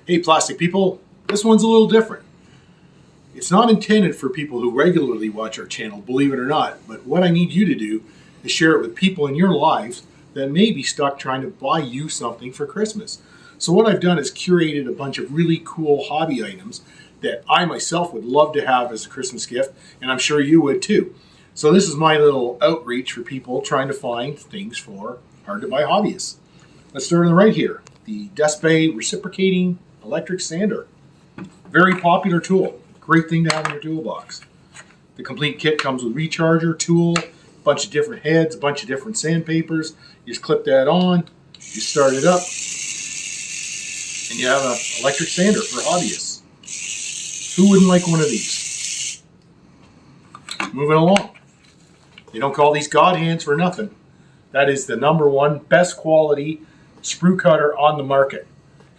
Hey plastic people, this one's a little different. It's not intended for people who regularly watch our channel, believe it or not, but what I need you to do is share it with people in your lives that may be stuck trying to buy you something for Christmas. So what I've done is curated a bunch of really cool hobby items that I myself would love to have as a Christmas gift, and I'm sure you would too. So this is my little outreach for people trying to find things for hard to buy hobbyists. Let's start on the right here. The Despe reciprocating electric sander. Very popular tool. Great thing to have in your toolbox. The complete kit comes with recharger, tool, a bunch of different heads, a bunch of different sandpapers. You just clip that on, you start it up, and you have an electric sander for hobbyists. Who wouldn't like one of these? Moving along. They don't call these God hands for nothing. That is the #1 best quality sprue cutter on the market.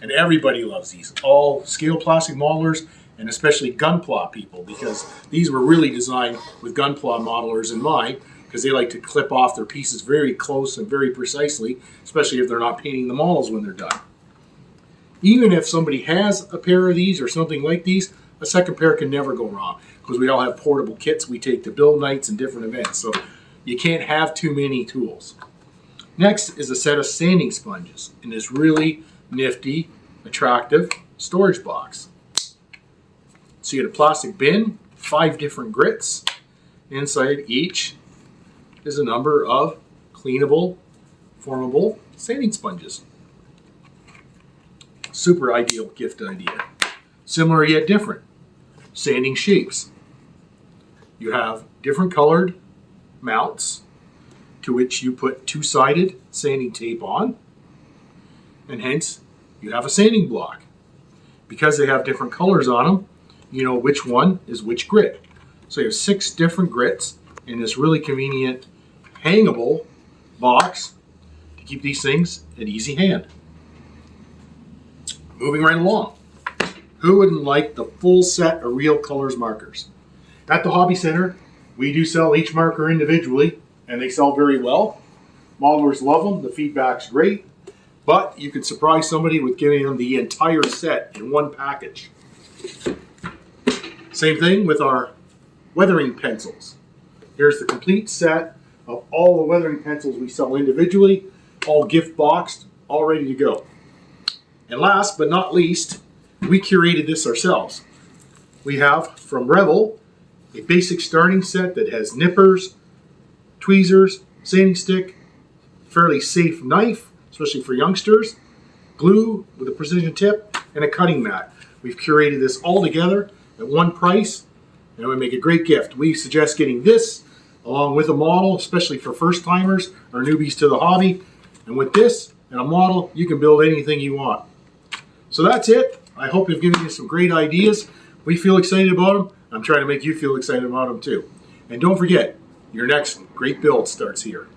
And everybody loves these. All scale plastic modelers and especially gunpla people, because these were really designed with gunpla modelers in mind, because they like to clip off their pieces very close and very precisely, especially if they're not painting the models when they're done. Even if somebody has a pair of these or something like these, a second pair can never go wrong, because we all have portable kits we take to build nights and different events, so you can't have too many tools. Next is a set of sanding sponges in this really nifty, attractive storage box. So you get a plastic bin, 5 different grits. Inside each is a number of cleanable, formable sanding sponges. Super ideal gift idea. Similar yet different. Sanding shapes. You have different colored mounts to which you put 2-sided sanding tape on, and hence you have a sanding block. Because they have different colors on them, you know which one is which grit. So you have 6 different grits in this really convenient hangable box to keep these things at easy hand. Moving right along. Who wouldn't like the full set of Real Colors markers? At the Hobby Center, we do sell each marker individually, and they sell very well. Modelers love them, the feedback's great, but you could surprise somebody with giving them the entire set in one package. Same thing with our weathering pencils. Here's the complete set of all the weathering pencils we sell individually, all gift boxed, all ready to go. And last but not least, we curated this ourselves. We have from Revel a basic starting set that has nippers, tweezers, sanding stick, fairly safe knife, especially for youngsters, glue with a precision tip, and a cutting mat. We've curated this all together at one price, and it would make a great gift. We suggest getting this along with a model, especially for first timers or newbies to the hobby. And with this and a model, you can build anything you want. So that's it. I hope I've given you some great ideas. We feel excited about them. I'm trying to make you feel excited about them too. And don't forget, your next great build starts here.